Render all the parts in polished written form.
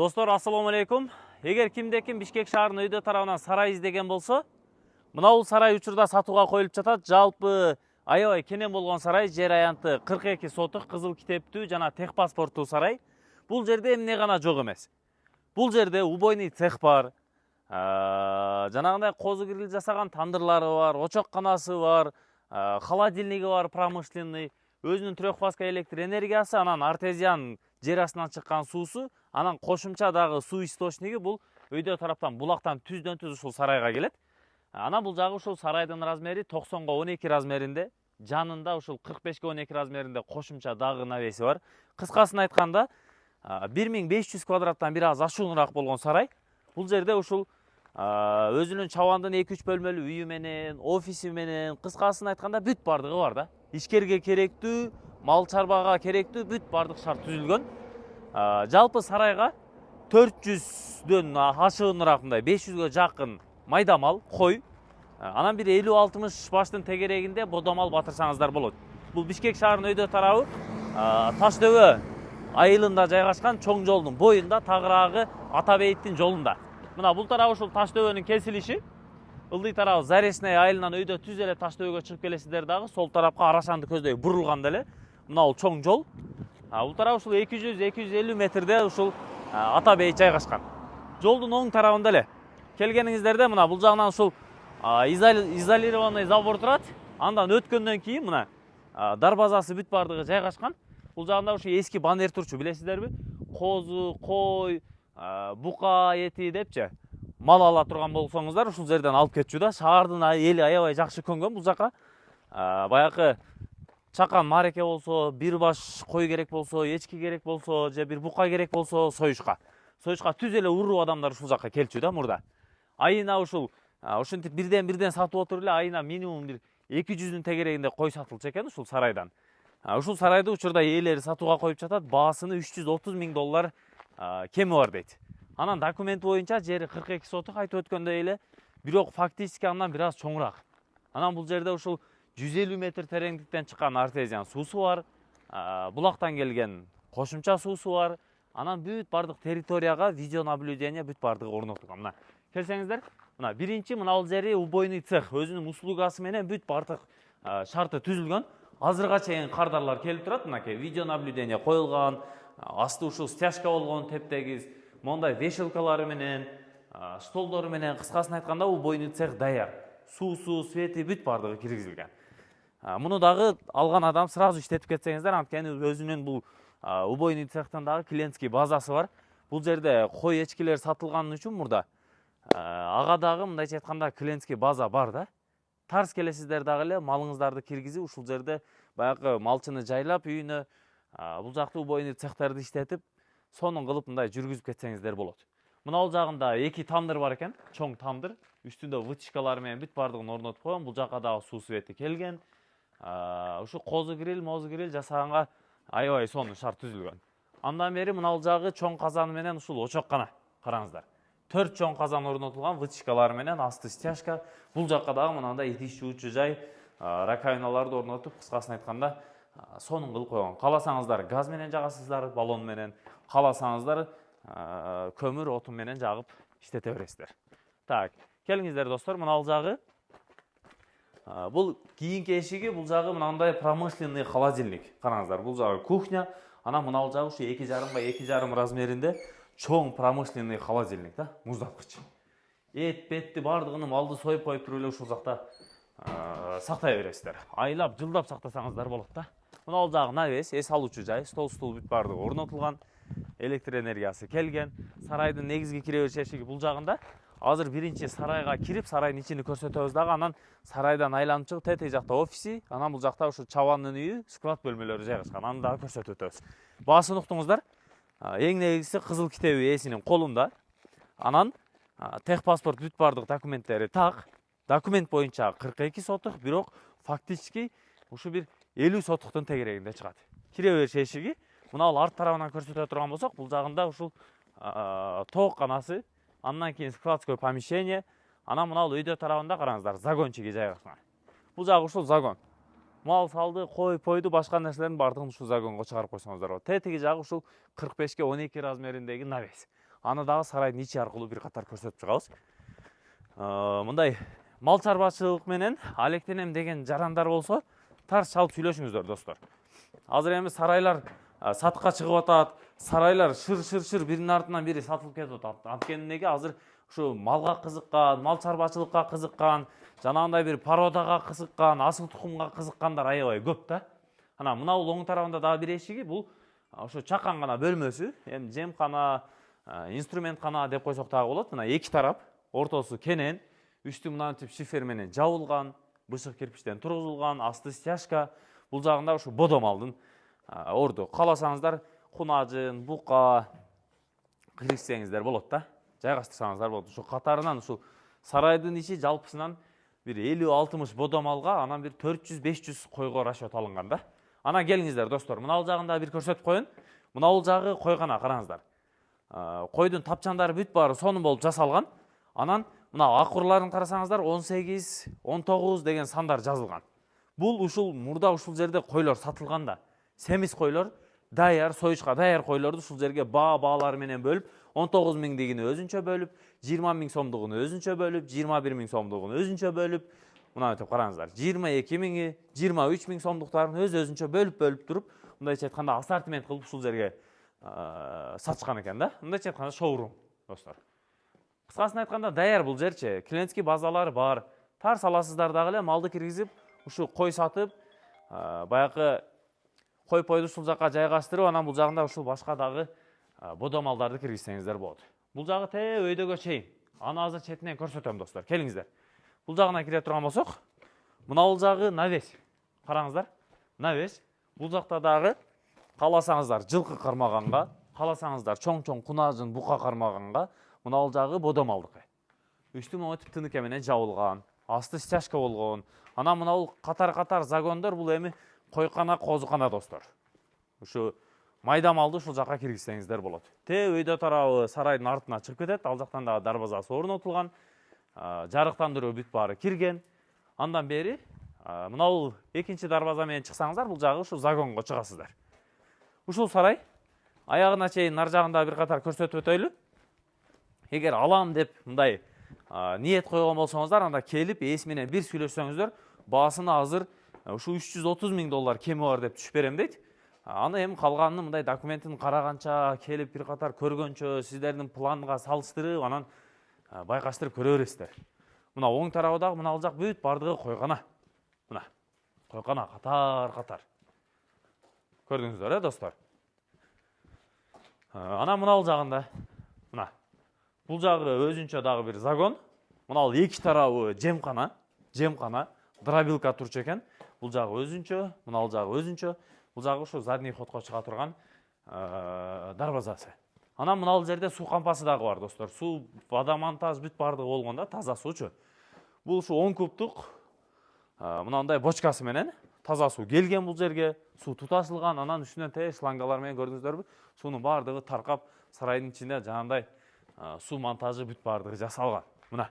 Достор, ассаламу алейкум. Егер кимде-ким Бишкек шаарынын өйдө тарабынан сарай издеген болсо, мына бул сарай учурда сатууга коюлуп жатат. Жалпы аябай кенен болгон сарай, жер аянты 42 сотук, кызыл китептүү жана техпаспорттуу сарай. Бул жерде эмне гана жок эмес. Бул жерде убойный цех бар. Жанагындай козу гриль жасаган тандырлары бар, очокканасы бар, холодильниги бар промышленный, өзүнүн трехфазка электр энергиясы, анан артезиан жер астынан чыккан суусу, анан кошумча дагы суу источниги бул өйдө тараптан булактан түздөн-түз ушул сарайга келет. Анан бул жагы ушул сарайдын размери 90 га 12 размеринде, жанында ушул 45 га 12 размеринде кошумча дагы навеси бар. Кыскасын айтканда 1500 квадраттан бир аз ашуунураак болгон сарай. Бул жерде ушул өзүнүн чабандын 2-3 бөлмөлүү үйү менен, офиси менен, кыскасын айтканда бүт бардыгы бар да. Ишкерге керектүү, мал чарбага керектүү бүт бардык шарт түзүлгөн. Жалпы сарайга 400дөн ашыгыныраак, 500ге жакын майда мал, кой, анан бир 50-60 баштын тегерегинде бодомал батырсаңыздар болот. Бул Бишкек шаарынын өйдө тарабы Таштөбө айылында жайгашкан чоң жолдун боюнда, тагыраагы Ата бейиттин жолунда. Мына бул тарабы ушул Таштөбөнүн кесилиши. Ылдый тарабы Заречный айылынан өйдө түз эле Таштөбөгө чыгып келесиздер дагы, сол тарапка Арашанды көздөй бурулганда эле мына бул чоң жол. Бул тарап ушул 200-250 метрде ушул Ата бейит жайгашкан. Жолдун оң тарабында эле келгениңиздерде мына бул жагынан ушул изолированный забор турат. Андан өткөндөн кийин мына дарбазасы бүт бардыгы жайгашкан. Бул жагында ушул эски банер турчу, билесиздерби? Козу, кой, бука эти депчи мал ала турган болсоңуздар, ушул жерден алып кетчү да. Шаардын эли аябай жакшы көнгөн бул жака. Баягы чакан мареке болсо, бир баш кой керек болсо, эчки керек болсо, же бир бука керек болсо, союшка түз эле уруу адамдар ушул жака келчү да мурда. Айына ушинтип бирден сатып отуруп эле айына минимум бир 200дүн тегерегинде кой сатылчу экен ушул сарайдан. Ушул сарайды учурда ээлери сатууга коюп жатат, баасыны $330,000 кеми бар дейт. Анан документ боюнча жери 42 сотук, айтып өткөндөй эле, бирок фактически андан бир аз чоңураак. Анан бул жерде ушул 150 метр тереңдиктен чыккан артезиан суусу бар, булактан келген кошумча суусу бар. Анан бүт бардык территорияга видео наблюдение бүт бардыгы орнотулган. Мына келсеңиздер, мына биринчи мына бул жери убойный цех, өзүнүн услугасы менен бүт бардык шарты түзүлгөн. Азырга чейин кардарлар келип турат, мынакей видео наблюдение коюлган, асты ушул стяжка болгон тептегиз, мондай вешалкалары менен, столдору менен, кыскасын айтканда убойный цех даяр. Суусу, свети бүт бардыгы киргизилген. Муну дагы алган адам сразу иштетип кетсеңиздер, анткени өзүнүн бул убойный цехтан дагы клиентский базасы бар. Бул жерде кой эчкилер сатылган үчүн мурда ага дагы мындайча айтканда клиентский база бар да. Тарс келесиздер дагы эле малыңыздарды киргизип, ушул жерде баягы малчыны жайлап үйүнө бул жакты убойный цехтерди иштетип, сонун кылып мындай жүргүзүп кетсеңиздер болот. Мына бул жагында 2 тандыр бар экен, чоң тандыр, үстүндө вытяжкалары менен бүт бардыгын орнотуп койгон. Бул жака дагы суу свети келген. Ушу козу гриль, моз гриль жасаганга аябай сонун шарт түзүлгөн. Андан бери мына бул жагы чоң казаны менен ушул очоккана. Караңыздар. 4 чоң казан орнотулган, вытяжкалары менен, асты стяжка. Бул жака дагы мынандай идиш жуучу жай, раковиналарды орнотуп, кыскасын айтканда сонун кылып койгон. Кааласаңыздар газ менен жагасыздар, баллон менен, кааласаңыздар көмүр, отун менен жагып иштете бересиздер. Так, келиңиздер достор, мына бул жагы бул кийинки эшиги, бул жагы мынандай промышленный холодильник. Караңыздар, бул жагы кухня, анан мына бул жагы ушу 2,5 га 2,5 размеринде чоң промышленный холодильник да, муздаткыч. Эт, бетти бардыгын малды союп коюп туруп эле ушул жакта сактай бересиздер. Айлап, жылдап сактасаңыздар болот да. Мына бул жагы навес, эс алуучу жай, стол бүт бардыгы орнотулган, электр энергиясы келген. Сарайдын негизги кире бериш эшиги бул жагында. Азыр биринчи сарайга кирип, сарайдын ичини көрсөтөбүз дагы, анан сарайдан айланып чыгып, тетеги жакта офиси, анан бул жакта ушу чабандын үйү, склад бөлмөлөрү жайгашкан. Аны дагы көрсөтүп өтөбүз. Баасын уктуңуздар. Эң негизгиси кызыл китеби ээсинин колунда. Анан техпаспорт бүт бардык документтери так. Документ боюнча 42 сотук, бирок фактически ушу бир 50 сотуктун тегерегинде чыгат. Кире бериш эшиги. Мына бул арт тарабынан көрсөтө турган болсок, бул жагында ушул тоокканасы, андан кийин складское помещение, анан мына бул өйдө тарабында караңыздар, загончиги жайгашкан. Бул жагы ушул загон. Мал салды, кой, пойду, башка нерселердин бардыгын ушул загонго чыгарып койсоңуздар болот. Тетиги жагы ушул 45 га 12 размериндеги навес. Аны дагы сарайдын ичи аркылуу бир катар көрсөтүп чыгабыз. Мындай мал чарбачылык менен алектенем деген жарандар болсо тарс чалып сүйлөшүңүздөр достор. Азыр эми сарайлар сатыкка чыгып атат, сарайлар шыр биринин артынан бири сатылып кетип атат. Анткени неге азыр ушу малга кызыккан, мал чарбачылыкка кызыккан, жанагындай бир породага кызыккан, асыл тукумга кызыккандар аябай көп да. Ана мына бул оң тарабында дагы бир эшиги, бул ошо чакан гана бөлмөсү, эми жемкана, инструменткана деп койсок дагы болот. Мына эки тарап, ортосу кенен, үстү мынантип шифер менен жабылган, бышык кирпичтен тургузулган, асты стяжка, бул жагында ушу бодомалдын орду. Кааласаңыздар кунажын, бука киргизсеңиздер болот да, жайгаштырсаңыздар болот. Ушу катарынан ушул сарайдын ичи жалпысынан бир 50-60 бодомалга, анан бир 400-500 койго расчет алынган да. Анан келиңиздер достор, мына бул жагында бир көрсөтүп коеюн. Мына бул жагы койгана, караңыздар. Койдун тапчандары бүт баары сонун болуп жасалган. Анан мына акурларын карасаңыздар 18, 19 деген сандар жазылган. Бул ушул мурда ушул жерде койлор сатылган да. Семиз койлор даяр, союшка даяр койлорду ушул жерге баалары менен бөлүп, 19 миңдигини өзүнчө бөлүп, 20 миң сомдугун өзүнчө бөлүп, 21 миң сомдугун өзүнчө бөлүп, мына өтүп караңыздар. 22 миңи, 23 миң сомдуктарын өзүнчө бөлүп туруп, мындайча айтканда ассортимент кылып ушул жерге сатышкан экен да. Мындайча айтканда шоурум, достор. Кыскасын айтканда даяр бул жерчи, клиентский базалары бар. Тарс аласыздар дагы эле малды киргизип, ушу кой сатып, баягы кой-пойду ушул жакка жайгаштырып, анан бул жагында ушул башка дагы бодомалдарды киргизсеңиздер болот. Бул жагы те өйдөгө чейин. Аны азыр четинен көрсөтөм достор. Келиңиздер. Бул жагына кире турган болсок, мына бул жагы навес. Караңыздар. Навес. Бул жакта дагы кааласаңыздар жылкы кармаганга, кааласаңыздар чоң-чоң кунажын, бука кармаганга, мына бул жагы бодомалдыкы. Үстү монтип тыныке менен жабылган, асты стяжка болгон. Анан мына бул катар-катар загондор, бул эми койкана, козукана достор. Ушу майда малды ушул жакка киргизсеңиздер болот. Те өйдө тарабы сарайдын артына чыгып кетет. Ал жактан дагы дарбазасы орнотулган, жарыктандыруу бүт баары кирген. Андан бери мына бул экинчи дарбаза менен чыксаңыздар, бул жагы ушу загонго чыгасыздар. Ушул сарай аягына чейин нар жагында бир катар көрсөтүп өтөйлү. Эгер алам деп мындай ниет койгон болсоңуздар, анда келип эс менен бир сүйлөшсөңүздөр, баасына азыр ушу 330 миң доллар кеми бар деп түшүп берем дейт. Аны эми калганын мындай документин караганча, келип бир катар көргөнчө, сиздердин планга салыштырып, анан байкаштырып көрө бересиздер. Мына оң тарабыдагы мына ал жак бүт бардыгы койгана. Мына койгана катар-катар. Көрдүңүздөр, достор? Анан мына ал жагында мына бул жагы өзүнчө дагы бир загон. Мына ал эки тарабы жемкана, дробилка турчу экен. Бул жагы өзүнчө, мына ал жагы өзүнчө. Бул жагы ушу задний ходко чыга турган дарбазасы. Анан мына ал жерде суу кампасы дагы бар, достор. Суу, водомонтаж бүт бардыгы болгон да, таза суучу. Бул ушу 10 кубтук мынандай бочкасы менен таза суу келген бул жерге, суу туташылган, анан үстүнөн те шлангалар менен көрдүңүздөрбү? Суунун бардыгы таркап, сарайдын ичинде жанагындай суу монтажы бүт бардыгы жасалган. Мына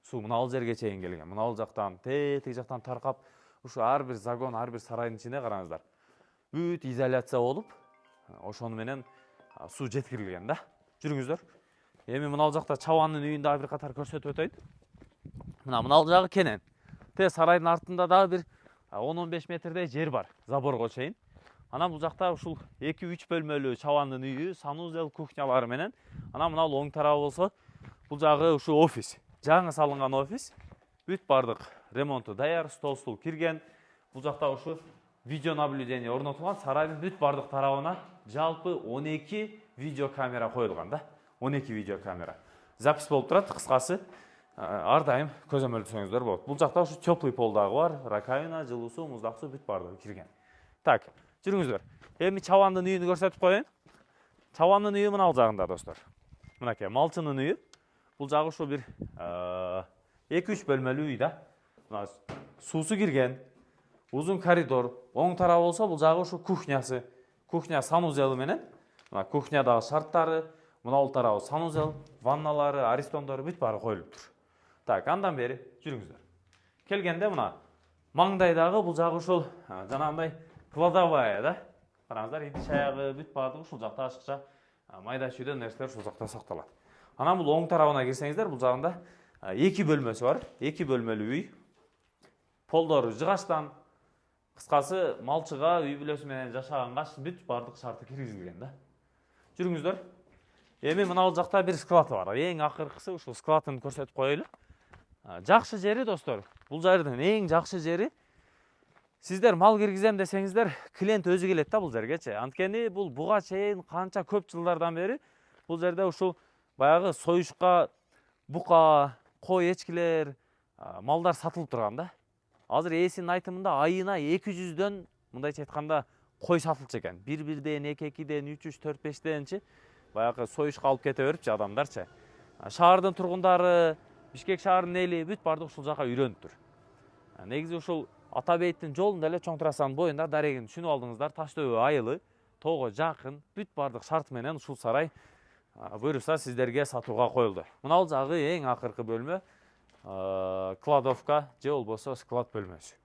суу мына ал жерге чейин келген. Мына ал жактан, тиги жактан таркап, ушу ар бир загон, ар бир сарайдын ичинде караңыздар. Бүт изоляция болуп, ошону менен суу жеткирилген да. Жүрүңүздөр. Эми мына ал жакта чабандын үйүн дагы бир катар көрсөтүп өтөйүн. Мына ал жагы кенен. Те сарайдын артында дагы бир 10-15 метрдей жер бар, заборго чейин. Анан бул жакта ушул 2-3 бөлмөлүү чабандын үйү, санузел, кухнялары менен. Анан мына оң тарабы болсо, бул жагы ушу офис. Жаңы салынган офис. Бүт бардык ремонту даяр, стол кирген. Бул жакта ушу видео наблюдение орнотулган, сарайдын бүт бардык тарабына жалпы 12 видеокамера коюлган да. 12 видеокамера. Запись болуп турат, кыскасы ар дайым көзөмөлдөсөңүздөр болот. Бул жакта ушу теплый пол дагы бар, раковина, жылуу суу, муздак суу бүт бардыгы кирген. Так, жүрүңүздөр. Эми чабандын үйүн көрсөтүп коеюн. Чабандын үйү мына ал жагында, достор. Мынакей малчынын үйү. Бул жагы ушу бир 2-3 бөлмөлүү үй да. Мына суусу кирген. Узун коридор. Оң тарабы болсо, бул жагы ушу кухнясы. Кухня санузелы менен. Мына кухнядагы шарттары, мына ал тарабы санузел, ванналары, аристондору бүт баары коюлуп тур. Так, андан бери жүрүңүздөр. Келгенде мына маңдайдагы бул жагы ушул жанагындай кладовая да. Караңыздар, идиш аягы бүт баардыгы ушул жакта ашыкча майда чүйдө нерселер ушул жакта сакталат. Анан бул оң тарабына кирсеңиздер, бул жагында 2 бөлмөсү бар. 2 бөлмөлүү үй. Полдору жыгачтан. Кыскасы, малчыга үй бүлөсү менен жашаганга бүт бардык шарты киргизилген да. Жүрүңүздөр. Эми мына бул жакта бир склад бар. Эң акыркысы ушул складын көрсөтүп коелу. Жакшы жери достор. Бул жердин эң жакшы жери. Сиздер мал киргизем десеңиздер, клиент өзү келет да бул жергечи. Анткени бул буга чейин канча көп жылдардан бери бул жерде ушул баягы союшка бука, кой эчкилер, малдар сатылып турган да. Азыр ээсинин айтымында айына 200дөн, мындайча айтканда, кой сатылчу экен. 1-1ден, 2-2ден, 3-3, 4-5денчи баягы союшка алып кете берипчи адамдарчы. Шаардын тургундары, Бишкек шаарынын эли бүт бардык ушул жака үйрөнүптүр. Негизи ушул Ата бейиттин жолунда эле Чоң Трассанын боюнда дарегин түшүнүп алдыңыздар, Таш дөбө айылы, тоого жакын, бүт бардык шарт менен ушул сарай буйруса сиздерге сатууга коюлду. Мына бул жагы эң акыркы бөлмө, кладовка же болбосо склад бөлмөсү.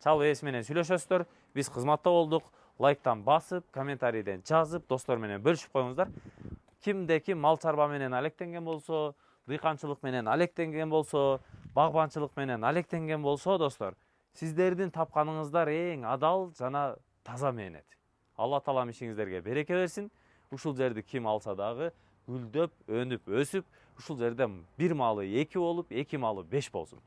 Чалып ээси менен сүйлөшөсүздөр, биз кызматта болдук. Лайктан басып, комментарийден жазып, достор менен бөлүшүп коюңуздар. Кимде ким мал чарба менен алектенген болсо, дыйканчылык менен алектенген болсо, багбанчылык менен алектенген болсо, достор, сиздердин тапканыңыздар эң адал жана таза мээнет. Алла таалам ишиңиздерге береке берсин. Ушул жерди ким алса дагы гүлдөп, өнүп, өсүп, ушул жерде бир малы 2 болуп, 2 малы 5 болсун.